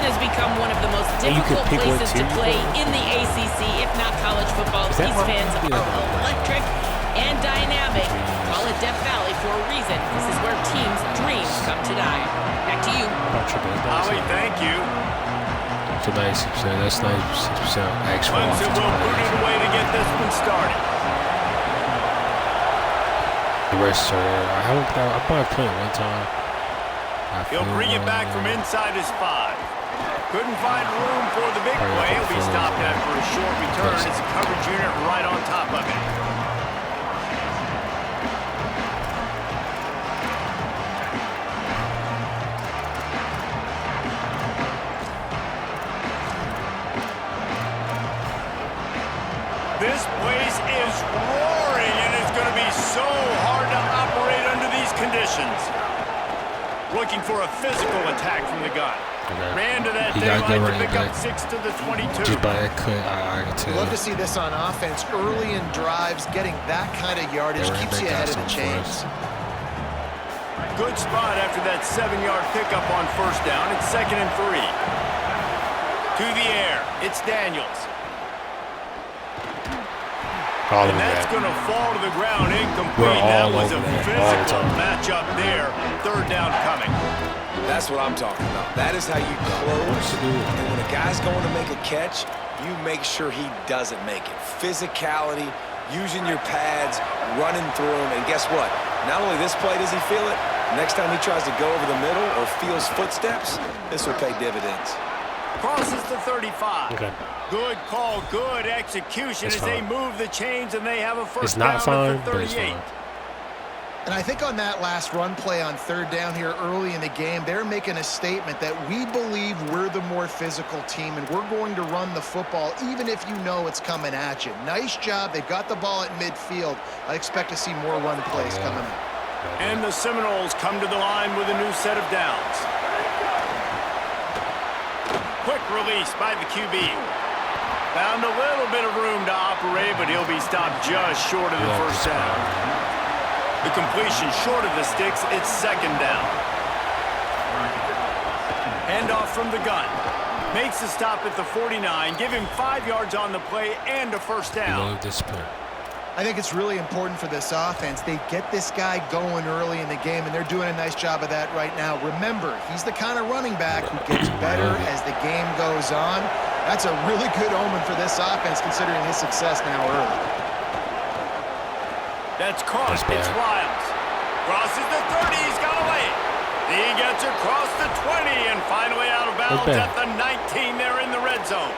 has become one of the most difficult places to play in the ACC, if not college football. These fans are electric and dynamic. Call it Death Valley for a reason. This is where teams' dreams come to die. Back to you. Holly, thank you. That's 96%. That's 96% actual Clemson will put it away to get this one started. The rest are I probably played one time. He'll bring it back from inside his 5. Couldn't find room for the big play. He'll be stopped after a short return. It's a coverage unit right on top of it. This place is roaring, and it's going to be so hard to operate under these conditions. Looking for a physical attack from the gun. Ran to that daylight to pick up 6 to the 22. Just by that cut, I can tell. Love to see this on offense. Early in drives, getting that kind of yardage keeps you ahead of the chains. Good spot after that 7-yard pickup on first down. It's 2nd and 3. To the air. It's Daniels. And that's going to fall to the ground incomplete. That was a physical matchup there. 3rd down coming. That's what I'm talking about. That is how you close. And when a guy's going to make a catch, you make sure he doesn't make it. Physicality, using your pads, running through him. And guess what? Not only this play does he feel it, next time he tries to go over the middle or feels footsteps, this will pay dividends. Crosses the 35. Okay. Good call, good execution as they move the chains and they have a first down at the 38. And I think on that last run play on 3rd down here early in the game, they're making a statement that we believe we're the more physical team and we're going to run the football even if you know it's coming at you. Nice job. They got the ball at midfield. I expect to see more run plays coming up. And the Seminoles come to the line with a new set of downs. Quick release by the QB. Found a little bit of room to operate, but he'll be stopped just short of the first down. The completion short of the sticks, it's 2nd down. Handoff from the gun. Makes the stop at the 49. Give him 5 yards on the play and a first down. I think it's really important for this offense. They get this guy going early in the game, and they're doing a nice job of that right now. Remember, he's the kind of running back who gets better as the game goes on. That's a really good omen for this offense, considering his success now early. That's caught. It's Lyles. Crosses the 30. He's got away. He gets across the 20 and finally out of bounds at the 19 there in the red zone.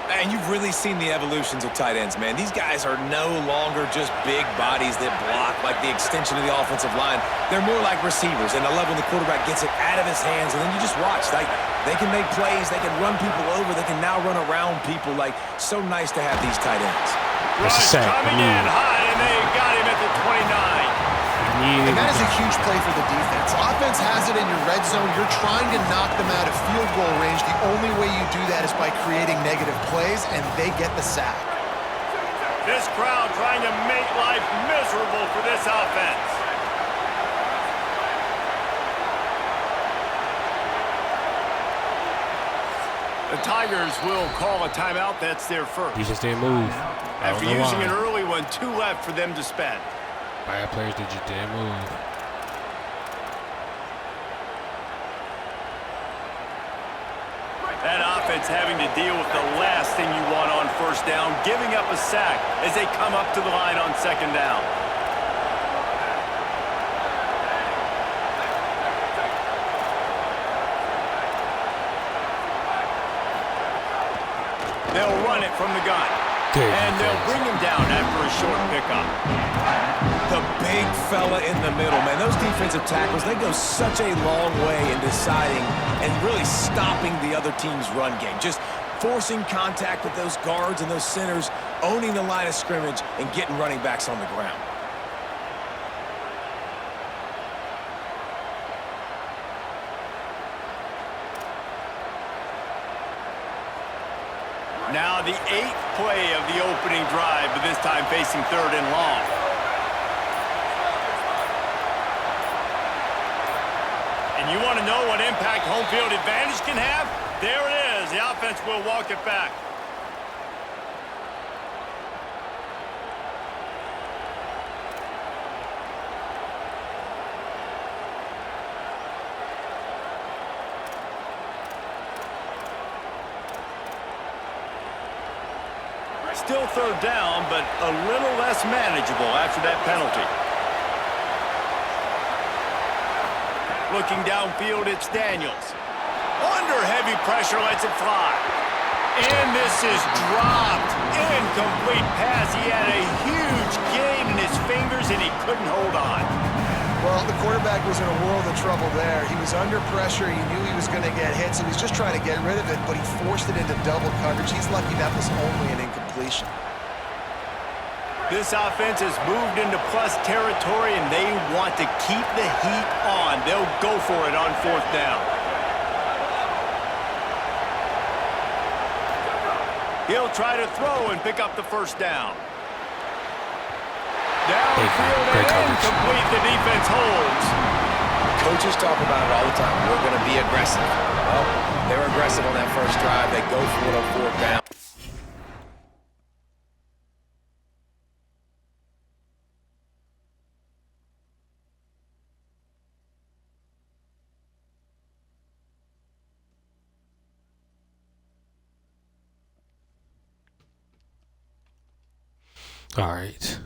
And you've really seen the evolutions of tight ends, man. These guys are no longer just big bodies that block like the extension of the offensive line. They're more like receivers, and I love when the quarterback gets it out of his hands, and then you just watch. Like, they can make plays. They can run people over. They can now run around people. Like, so nice to have these tight ends. Rush coming in high, and they got him at the 29. And that is a huge play for the defense. Offense has it in your red zone. You're trying to knock them out of field goal range. The only way you do that is by creating negative plays, and they get the sack. This crowd trying to make life miserable for this offense. The Tigers will call a timeout. That's their first. He just didn't move. After using an early one, 2 left for them to spend. Bad players that just didn't move. That offense having to deal with the last thing you want on first down, giving up a sack as they come up to the line on 2nd down. They'll run it from the gun. And they'll bring him down after a short pickup. The big fella in the middle, man. Those defensive tackles, they go such a long way in deciding and really stopping the other team's run game. Just forcing contact with those guards and those centers, owning the line of scrimmage, and getting running backs on the ground. Now the 8th play of the opening drive, but this time facing 3rd and long. And you want want to know what impact home field advantage can have? There it is. The offense will walk it back. Still third down, but a little less manageable after that penalty. Looking downfield, it's Daniels. Under heavy pressure, lets it fly. And this is dropped. Incomplete pass. He had a huge gain in his fingers, and he couldn't hold on. Well, the quarterback was in a world of trouble there. He was under pressure. He knew he was going to get hit, so he was just trying to get rid of it, but he forced it into double coverage. He's lucky that was only an incompletion. This offense has moved into plus territory, and they want to keep the heat on. They'll go for it on fourth down. He'll try to throw and pick up the first down. Downfield and incomplete. The defense holds. Coaches talk about it all the time. We're going to be aggressive. Well, they were aggressive on that first drive. They go for it on fourth down. All right.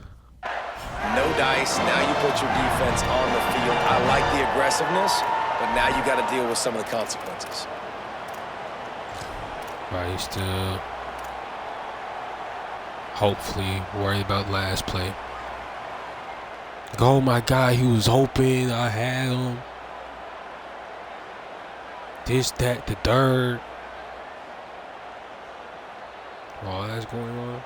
No dice. Now you put your defense on the field. I like the aggressiveness, but now you got to deal with some of the consequences. Right, still hopefully worried about last play. Like, oh my God, he was hoping I had him. This, that, the third. All that's going on.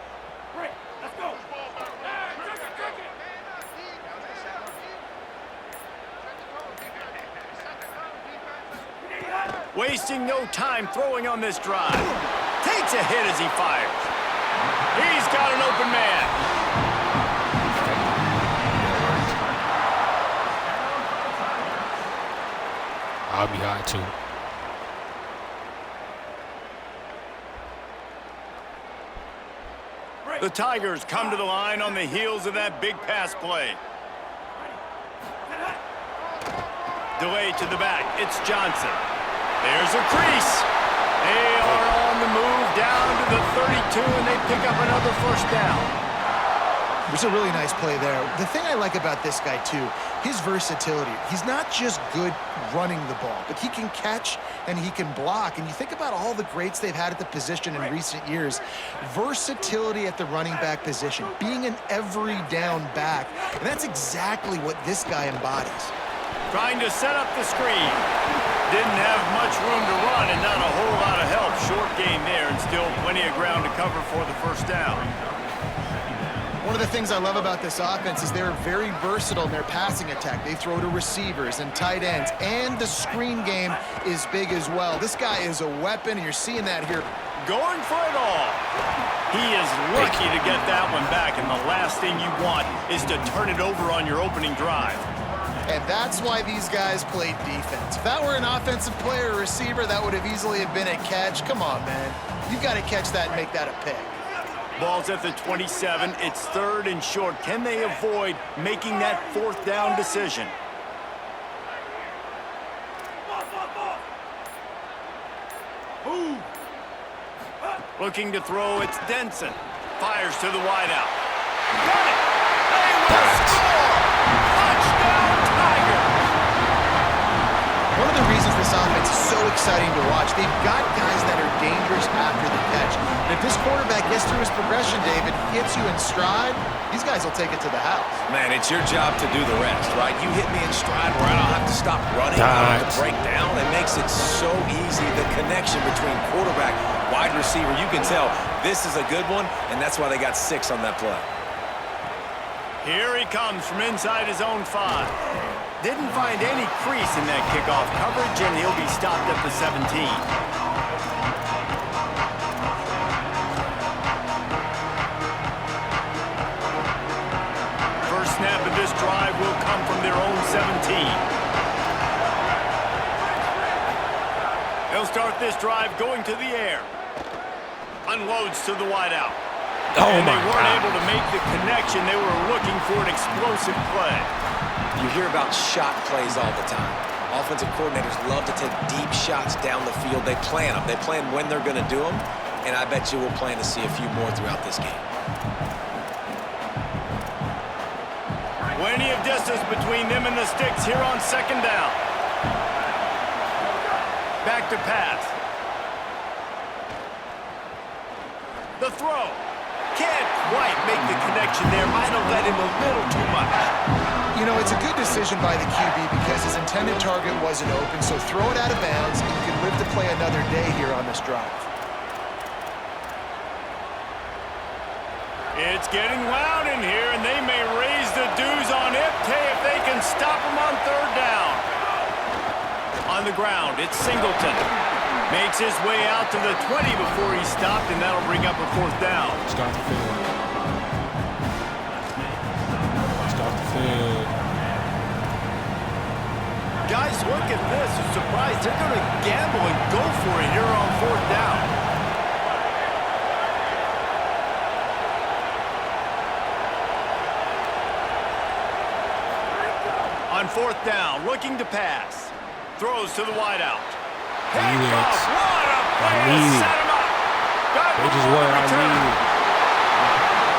Wasting no time throwing on this drive. Takes a hit as he fires. He's got an open man. I'll be hot too. The Tigers come to the line on the heels of that big pass play. Delay to the back. It's Johnson. There's a crease. They are on the move down to the 32, and they pick up another first down. It was a really nice play there. The thing I like about this guy, too, his versatility. He's not just good running the ball, but he can catch and he can block. And you think about all the greats they've had at the position in recent years. Versatility at the running back position, being an every down back. And that's exactly what this guy embodies. Trying to set up the screen. Didn't have much room to run and not a whole lot of help. Short gain there and still plenty of ground to cover for the first down. One of the things I love about this offense is they're very versatile in their passing attack. They throw to receivers and tight ends, and the screen game is big as well. This guy is a weapon, and you're seeing that here. Going for it all. He is lucky to get that one back, and the last thing you want is to turn it over on your opening drive. And that's why these guys played defense. If that were an offensive player or receiver, that would have easily have been a catch. Come on, man. You've got to catch that and make that a pick. Ball's at the 27. It's third and short. Can they avoid making that fourth down decision? Looking to throw, it's Denson. Fires to the wideout. Got it! They will score! Touchdown, Tigers! One of the reasons this offense is so exciting to watch, they've got guys that are dangerous after the catch. And if this quarterback gets through his progression, David, hits you in stride, these guys will take it to the house. Man, it's your job to do the rest, right? You hit me in stride where I don't have to stop running, I don't have to break down. It makes it so easy. The connection between quarterback, wide receiver, you can tell this is a good one, and that's why they got 6 on that play. Here he comes from inside his own 5. Didn't find any crease in that kickoff coverage, and he'll be stopped at the 17. First snap of this drive will come from their own 17. He'll start this drive going to the air. Unloads to the wideout. Oh, and my they weren't God. able to make the connection. They were looking for an explosive play. You hear about shot plays all the time. Offensive coordinators love to take deep shots down the field. They plan them. They plan when they're going to do them. And I bet you we'll plan to see a few more throughout this game. Plenty of distance between them and the sticks here on second down. Back to pass. The throw. Can't quite make the connection there. Might have led him a little too much. You know, it's a good decision by the QB because his intended target wasn't open, so throw it out of bounds, and you can live to play another day here on this drive. It's getting loud in here, and they may raise the dues on Iptay if they can stop him on third down. On the ground, it's Singleton. Makes his way out to the 20 before he stopped, and that'll bring up a fourth down. Start the field. Start the field. Guys, look at this. I'm surprised they're going to gamble and go for it here on fourth down. On fourth down, looking to pass. Throws to the wideout. Handoff. What a play to set him up. They just what I needed.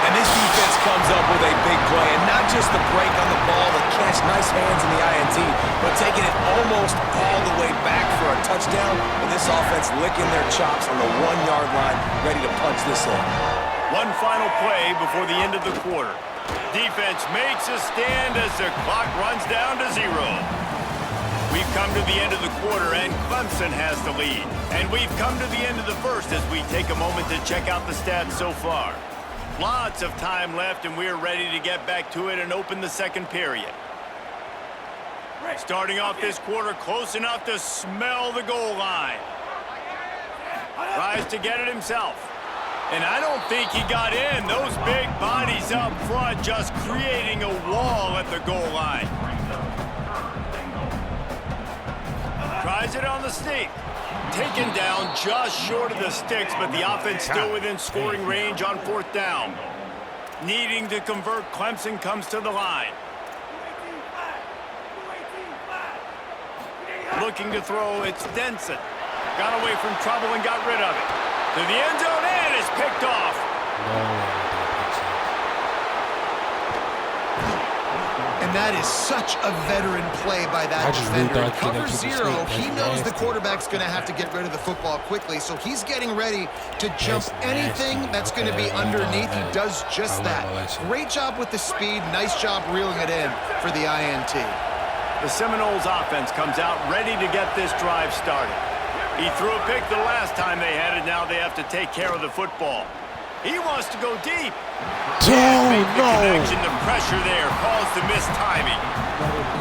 And this defense comes up with a big play, and not just the break on the ball, the catch, nice hands in the INT, but taking it almost all the way back for a touchdown, and this offense licking their chops on the 1-yard line, ready to punch this in. One final play before the end of the quarter. Defense makes a stand as the clock runs down to 0. We've come to the end of the quarter, and Clemson has the lead. And we've come to the end of the first as we take a moment to check out the stats so far. Lots of time left, and we're ready to get back to it and open the second period. Starting off this quarter close enough to smell the goal line. Tries to get it himself. And I don't think he got in. Those big bodies up front just creating a wall at the goal line. Tries it on the sneak. Taken down just short of the sticks, but the offense still within scoring range on fourth down. Needing to convert, Clemson comes to the line. Looking to throw, it's Denson. Got away from trouble and got rid of it. To the end zone and is picked off. And that is such a veteran play by that defender. Cover 0, he knows the quarterback's going to have to get rid of the football quickly, so he's getting ready to jump anything that's going to be underneath. He does just that. Great job with the speed. Nice job reeling it in for the INT. The Seminoles offense comes out ready to get this drive started. He threw a pick the last time they had it. Now they have to take care of the football. He wants to go deep. Connection, the pressure there caused the missed timing.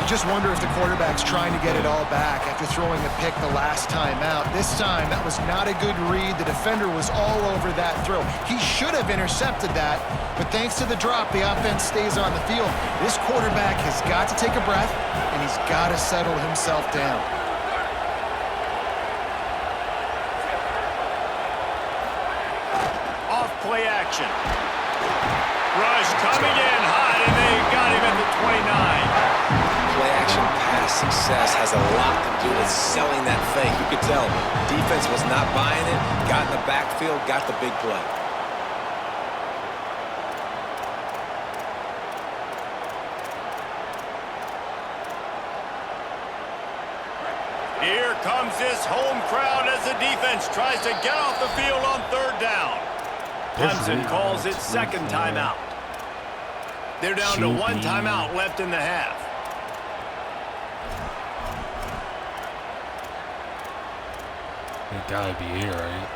You just wonder if the quarterback's trying to get it all back after throwing a pick the last time out. This time, that was not a good read. The defender was all over that throw. He should have intercepted that, but thanks to the drop, the offense stays on the field. This quarterback has got to take a breath, and he's got to settle himself down. Play action. Rush coming in hot, and they got him at the 29. Play action pass success has a lot to do with selling that fake. You could tell defense was not buying it, got in the backfield, got the big play. Here comes this home crowd as the defense tries to get off the field on third down. Clemson calls its second timeout. They're down to one timeout left in the half. It gotta be here, right?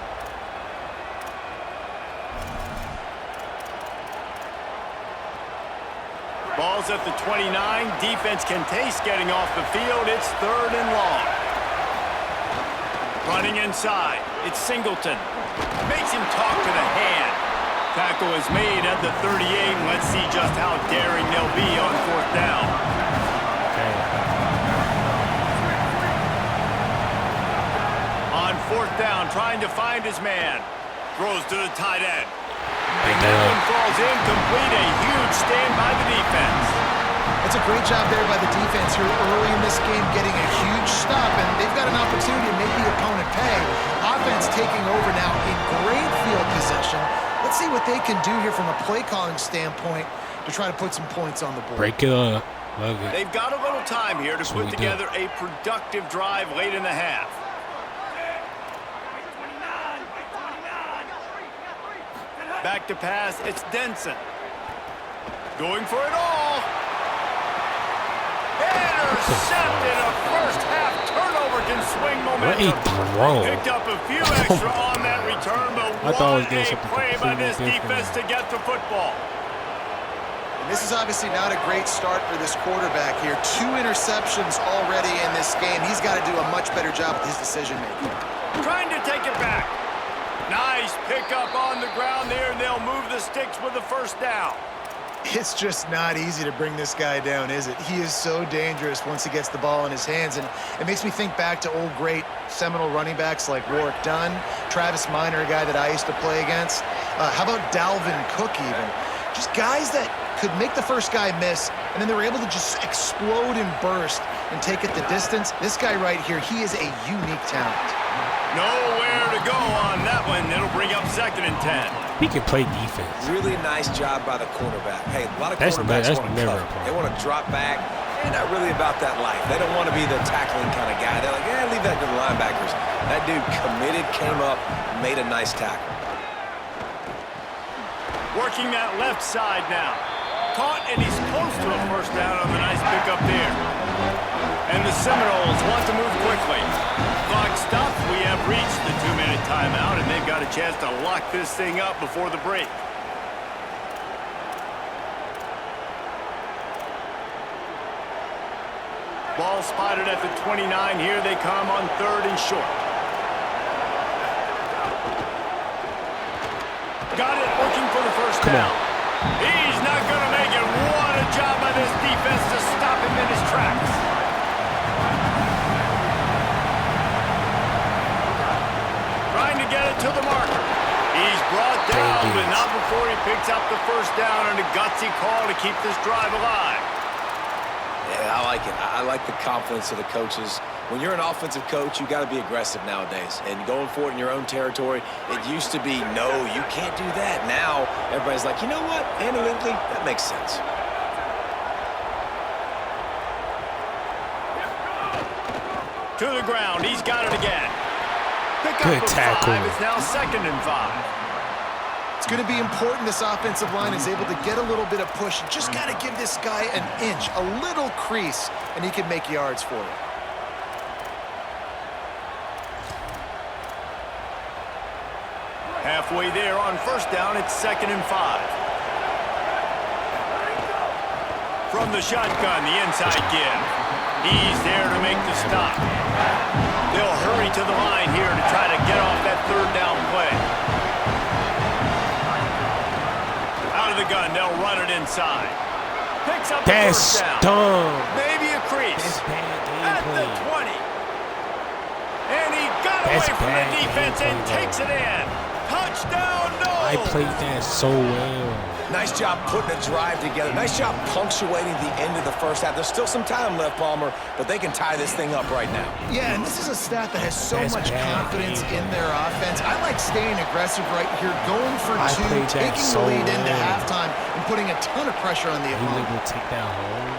Ball's at the 29. Defense can taste getting off the field. It's third and long. Running inside. It's Singleton. Makes him talk to the hand. Tackle is made at the 38. Let's see just how daring they'll be on fourth down. On trying to find his man. Throws to the tight end. And that one falls incomplete. A huge stand by the defense. It's a great job there by the defense here early in this game, getting a huge stop, and they've got an opportunity to make the opponent pay. Offense taking over now in great field possession. Let's see what they can do here from a play calling standpoint to try to put some points on the board. Break it up. Love it. They've got a little time here to put together a productive drive late in the half. Back to pass, it's Denson. Going for it all. Intercepted. A first half turnover can swing momentum. Picked up a few extra on that return, but what a play by this defense to get the football. And this is obviously not a great start for this quarterback here. 2 interceptions already in this game. He's got to do a much better job with his decision-making. Trying to take it back. Nice pickup on the ground there, and they'll move the sticks with the first down. It's just not easy to bring this guy down, is it? He is so dangerous once he gets the ball in his hands, and it makes me think back to old great Seminole running backs like Warwick Dunn, Travis Minor, a guy that I used to play against. How about Dalvin Cook even? Just guys that could make the first guy miss, and then they were able to just explode and burst and take it the distance. This guy right here, he is a unique talent. Nowhere to go on that one. It'll bring up 2nd and 10. He can play defense. Really nice job by the cornerback. Hey, a lot of quarterbacks want to cover. They want to drop back. They're not really about that life. They don't want to be the tackling kind of guy. They're like, yeah, leave that to the linebackers. That dude committed, came up, made a nice tackle. Working that left side now. Caught, and he's close to a first down on the nice pickup there. And the Seminoles want to move quickly. Clock stops. We have reached the 2-minute timeout, and they've got a chance to lock this thing up before the break. Ball spotted at the 29. Here they come on 3rd and short. Got it, looking for the first down. He's not going to make it. What a job by this defense to stop him in his tracks. Trying to get it to the marker. He's brought down, but not before he picks up the first down, and a gutsy call to keep this drive alive. Yeah, I like it. I like the confidence of the coaches. When you're an offensive coach, you got to be aggressive nowadays. And going for it in your own territory, it used to be, no, you can't do that. Now, everybody's like, you know what? Analytically, that makes sense. To the ground. He's got it again. Pick up Good tackle. 5. It's now 2nd and 5. It's going to be important this offensive line is able to get a little bit of push. Just got to give this guy an inch, a little crease, and he can make yards for you. Halfway there on first down, it's 2nd and 5. From the shotgun, the inside give. He's there to make the stop. They'll hurry to the line here to try to get off that 3rd down play. Out of the gun, they'll run it inside. Picks up the first down. Maybe a crease. At the 20. And he got away from the defense and takes it in. Touchdown, no! I played that so well. Nice job putting a drive together. Nice job punctuating the end of the first half. There's still some time left, Palmer, but they can tie this thing up right now. Yeah, and this is a staff that has so much confidence in their offense. I like staying aggressive right here, going for 2, taking the lead into halftime, and putting a ton of pressure on the opponent. Able to take that home.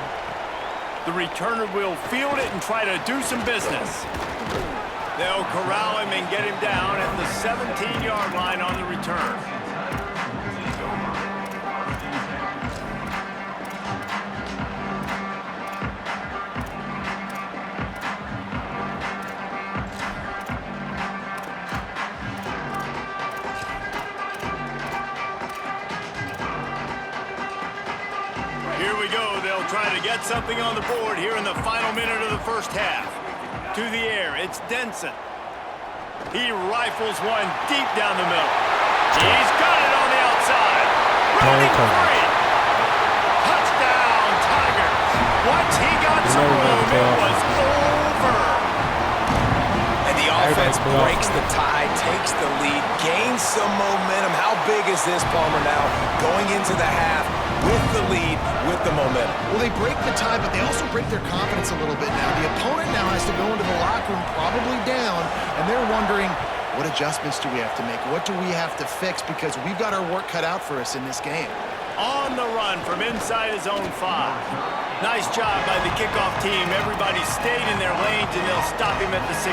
The returner will field it and try to do some business. They'll corral him and get him down at the 17-yard line on the return. Here we go. They'll try to get something on the board here in the final minute of the first half. To the air, it's Denson. He rifles one deep down the middle. He's got it on the outside. Running free. Touchdown, Tigers. Once he got some room, it was over. And the offense breaks the tie, takes the lead, gains some momentum. How big is this, Palmer, now? Going into the half with the lead, with the momentum. Well, they break the tie, but they also break their confidence a little bit now. The opponent now has to go into the locker room probably down, and they're wondering, what adjustments do we have to make? What do we have to fix? Because we've got our work cut out for us in this game. On the run from inside his own 5. Nice job by the kickoff team. Everybody stayed in their lanes, and they'll stop him at the 16.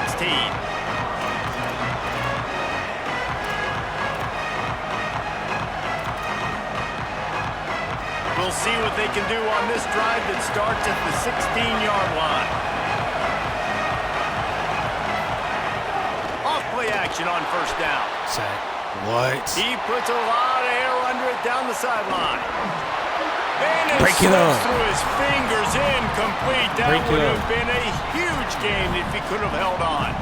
We'll see what they can do on this drive that starts at the 16-yard line. Off-play action on first down. What? He puts a lot of air under it down the sideline. And it Break it up. through his fingers, incomplete. That would have been a huge game if he could have held on.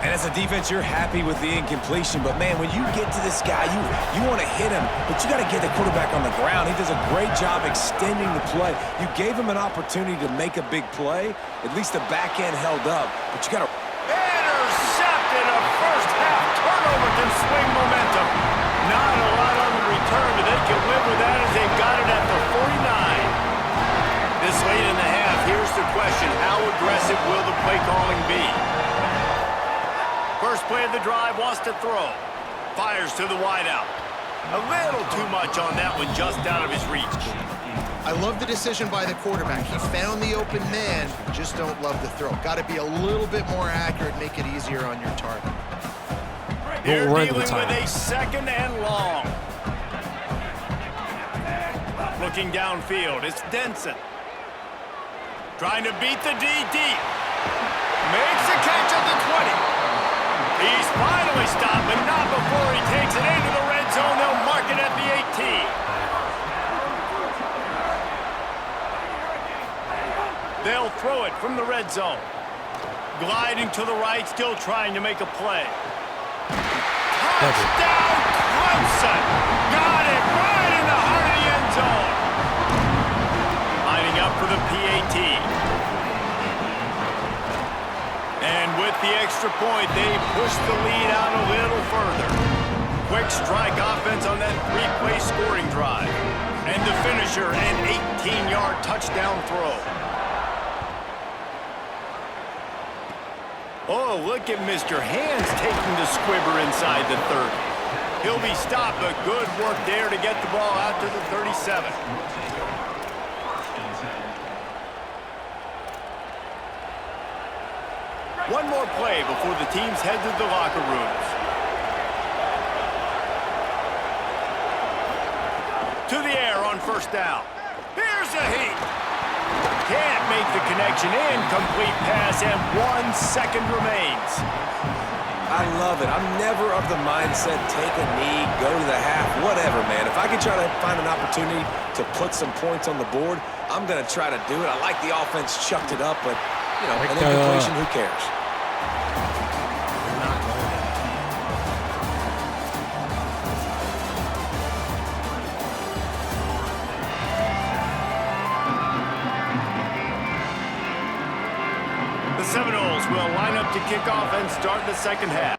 And as a defense, you're happy with the incompletion. But, man, when you get to this guy, you want to hit him, but you got to get the quarterback on the ground. He does a great job extending the play. You gave him an opportunity to make a big play. At least the back end held up. But you got to... Intercepted. A first-half turnover can swing momentum. Not a lot on the return, but they can live with that as they've got it at the 49. This late in the half, here's the question. How aggressive will the play calling be? First play of the drive, wants to throw. Fires to the wideout. A little too much on that one, just out of his reach. I love the decision by the quarterback. He found the open man, just don't love the throw. Got to be a little bit more accurate, make it easier on your target. They're dealing with a second and long. Looking downfield, it's Denson. Trying to beat the D deep. Makes a catch at the 20. He's finally stopped, but not before he takes it into the red zone. They'll mark it at the 18. They'll throw it from the red zone. Gliding to the right, still trying to make a play. Touchdown, Clemson! Got it right in the heart of the end zone. Lining up for the PAT. And with the extra point, they push the lead out a little further. Quick strike offense on that 3-play scoring drive. And the finisher, an 18-yard touchdown throw. Oh, look at Mr. Hands taking the squibber inside the 30. He'll be stopped, but good work there to get the ball out to the 37. One more play before the teams head to the locker rooms. To the air on first down. Here's a heat. Can't make the connection. Incomplete pass, and 1 second remains. I love it. I'm never of the mindset, take a knee, go to the half, whatever, man. If I can try to find an opportunity to put some points on the board, I'm going to try to do it. I like the offense chucked it up, but, you know, an incompletion, who cares? The Seminoles will line up to kick off and start the second half.